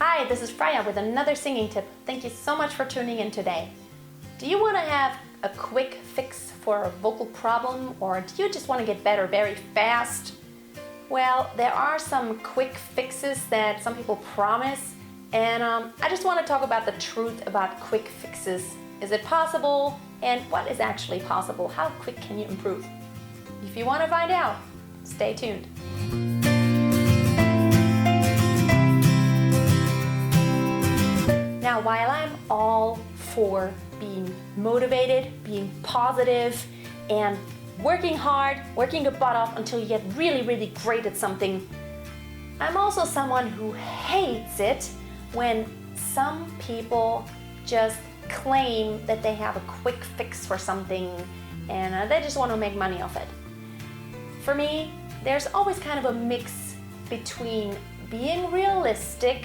Hi, this is Freya with another singing tip. Thank you so much for tuning in today. Do you want to have a quick fix for a vocal problem, or do you just want to get better very fast? Well, there are some quick fixes that some people promise, and I just want to talk about the truth about quick fixes. Is it possible? And what is actually possible? How quick can you improve? If you want to find out, stay tuned. Now, while I'm all for being motivated, being positive, and working hard, working your butt off until you get really, really great at something, I'm also someone who hates it when some people just claim that they have a quick fix for something and they just want to make money off it. For me, there's always kind of a mix between being realistic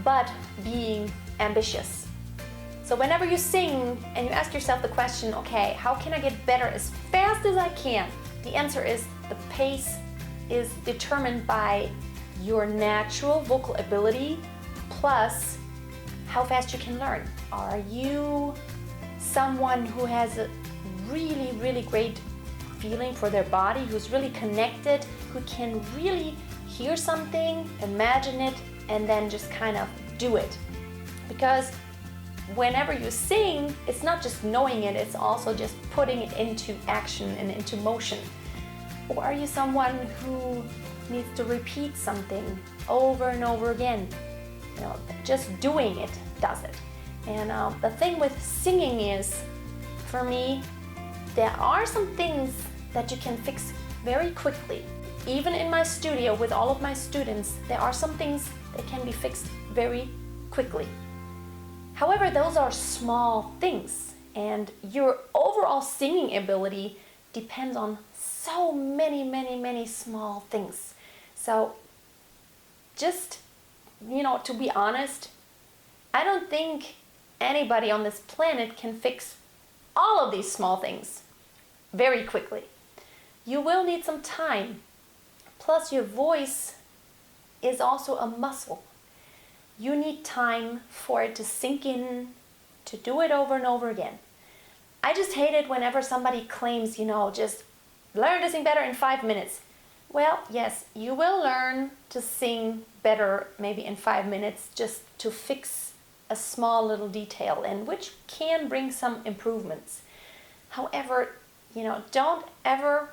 but being ambitious. So whenever you sing and you ask yourself the question, okay, how can I get better as fast as I can? The answer is the pace is determined by your natural vocal ability plus how fast you can learn. Are you someone who has a really, really great feeling for their body, who's really connected, who can really hear something, imagine it, and then just kind of do it? Because whenever you sing, it's not just knowing it, it's also just putting it into action and into motion. Or are you someone who needs to repeat something over and over again? You know, just doing it does it. And the thing with singing is, for me, there are some things that you can fix very quickly. Even in my studio with all of my students, there are some things that can be fixed very quickly. However, those are small things, and your overall singing ability depends on so many small things. So just, to be honest, I don't think anybody on this planet can fix all of these small things very quickly. You will need some time. Plus, your voice is also a muscle. You need time for it to sink in, to do it over and over again. I just hate it whenever somebody claims, just learn to sing better in 5 minutes. Well, yes, you will learn to sing better maybe in 5 minutes just to fix a small little detail, and which can bring some improvements. However, don't ever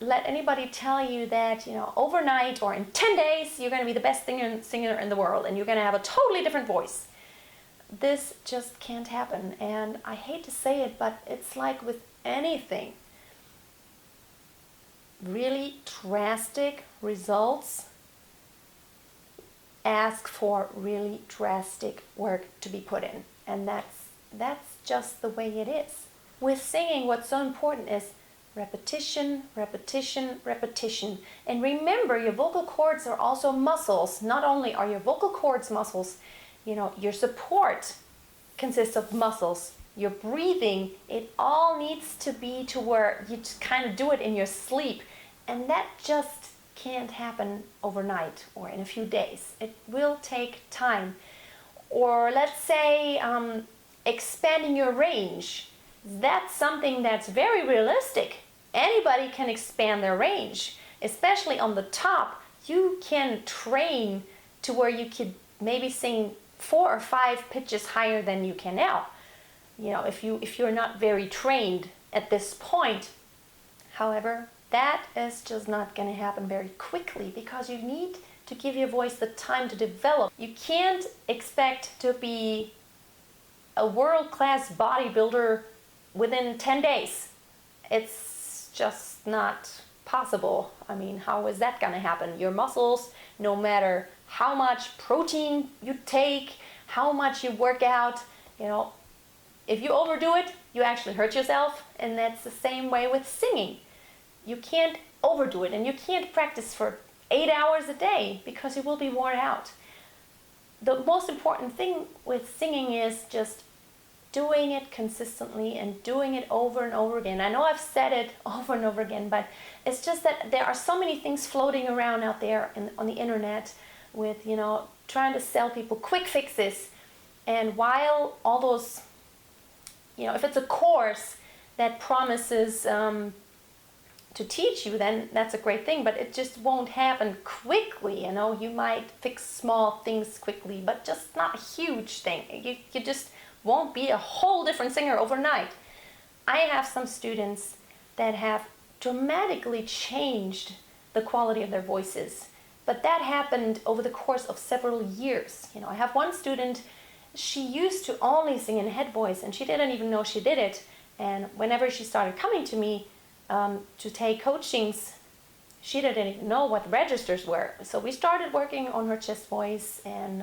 let anybody tell you that, overnight or in 10 days, you're going to be the best singer in the world and you're going to have a totally different voice. This just can't happen. And I hate to say it, but it's like with anything. Really drastic results ask for really drastic work to be put in. And that's just the way it is. With singing, what's so important is repetition, repetition, repetition. And remember, your vocal cords are also muscles. Not only are your vocal cords muscles, your support consists of muscles. Your breathing, it all needs to be to where you just kind of do it in your sleep. And that just can't happen overnight or in a few days. It will take time. Or let's say expanding your range. That's something that's very realistic. Anybody can expand their range, especially on the top. You can train to where you could maybe sing 4 or 5 pitches higher than you can now. If you're not very trained at this point. However, that is just not going to happen very quickly because you need to give your voice the time to develop. You can't expect to be a world-class bodybuilder within 10 days. It's just not possible. I mean, how is that gonna happen? Your muscles, no matter how much protein you take, how much you work out, if you overdo it, you actually hurt yourself. And that's the same way with singing. You can't overdo it, and you can't practice for 8 hours a day because you will be worn out. The most important thing with singing is just doing it consistently and doing it over and over again. I know I've said it over and over again, but it's just that there are so many things floating around out there on the internet with, trying to sell people quick fixes. And while all those, if it's a course that promises to teach you, then that's a great thing, but it just won't happen quickly. You might fix small things quickly, but just not a huge thing. You just won't be a whole different singer overnight. I have some students that have dramatically changed the quality of their voices, but that happened over the course of several years. I have one student, she used to only sing in head voice, and she didn't even know she did it. And whenever she started coming to me to take coachings, she didn't even know what the registers were. So we started working on her chest voice, and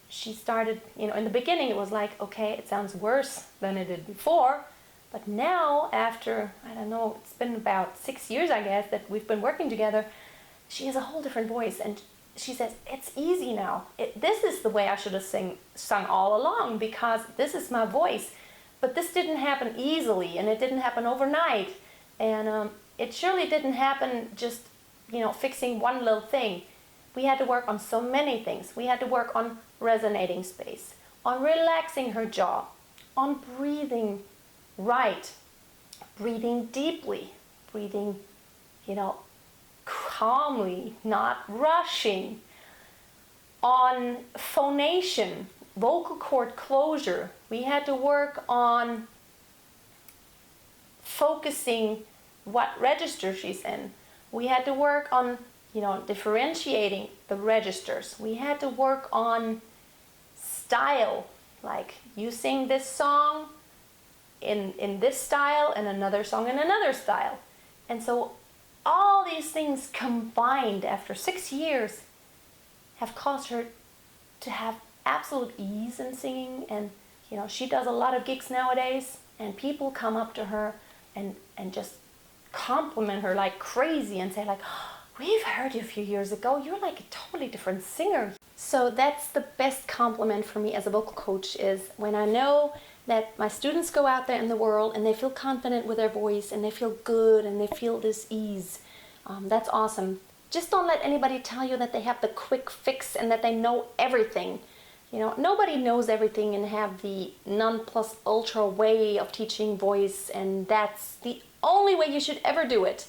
she started, in the beginning it was like, okay, it sounds worse than it did before. But now, after, I don't know, it's been about 6 years, I guess, that we've been working together, she has a whole different voice. And she says, it's easy now. This is the way I should have sung all along, because this is my voice. But this didn't happen easily, and it didn't happen overnight. And it surely didn't happen just, fixing one little thing. We had to work on so many things. We had to work on resonating space, on relaxing her jaw, on breathing right, breathing deeply, breathing, calmly, not rushing, on phonation, vocal cord closure. We had to work on focusing what register she's in. We had to work on, differentiating the registers. We had to work on style, like you sing this song in this style and another song in another style. And so all these things combined after 6 years have caused her to have absolute ease in singing. And she does a lot of gigs nowadays, and people come up to her and just compliment her like crazy and say like, oh, we've heard you a few years ago, you're like a totally different singer. So that's the best compliment for me as a vocal coach, is when I know that my students go out there in the world and they feel confident with their voice and they feel good and they feel this ease. That's awesome. Just don't let anybody tell you that they have the quick fix and that they know everything. Nobody knows everything and have the non plus ultra way of teaching voice, and that's the only way you should ever do it.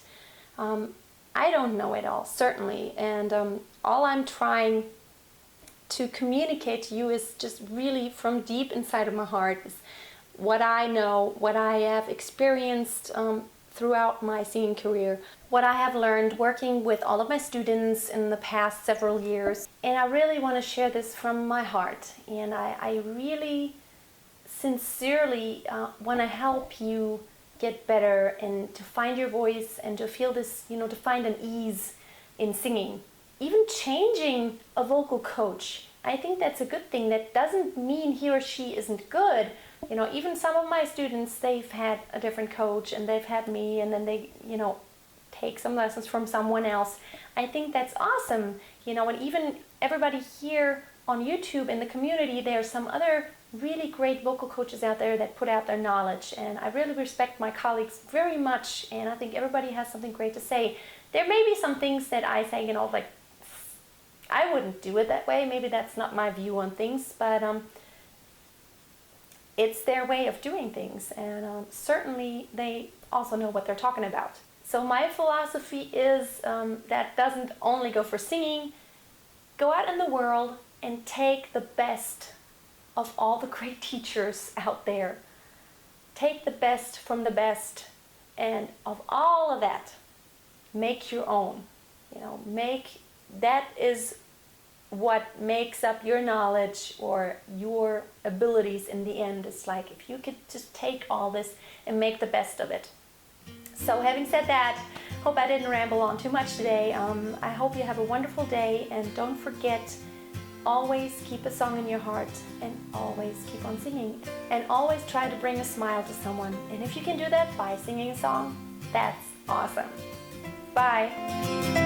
I don't know it all, certainly, and all I'm trying to communicate to you is just really from deep inside of my heart is what I know, what I have experienced throughout my singing career, what I have learned working with all of my students in the past several years. And I really want to share this from my heart. And I really sincerely want to help you get better and to find your voice and to feel this, to find an ease in singing. Even changing a vocal coach, I think that's a good thing. That doesn't mean he or she isn't good. Even some of my students, they've had a different coach and they've had me, and then they, take some lessons from someone else. I think that's awesome. And even everybody here on YouTube in the community, there's some other really great vocal coaches out there that put out their knowledge. And I really respect my colleagues very much. And I think everybody has something great to say. There may be some things that I say, like, I wouldn't do it that way. Maybe that's not my view on things, but it's their way of doing things, and certainly they also know what they're talking about. So my philosophy is that doesn't only go for singing. Go out in the world and take the best of all the great teachers out there. Take the best from the best, and of all of that, make your own. That is what makes up your knowledge or your abilities in the end. It's like if you could just take all this and make the best of it. So having said that, hope I didn't ramble on too much today. I hope you have a wonderful day, and don't forget, always keep a song in your heart and always keep on singing, and always try to bring a smile to someone. And if you can do that by singing a song, that's awesome. Bye.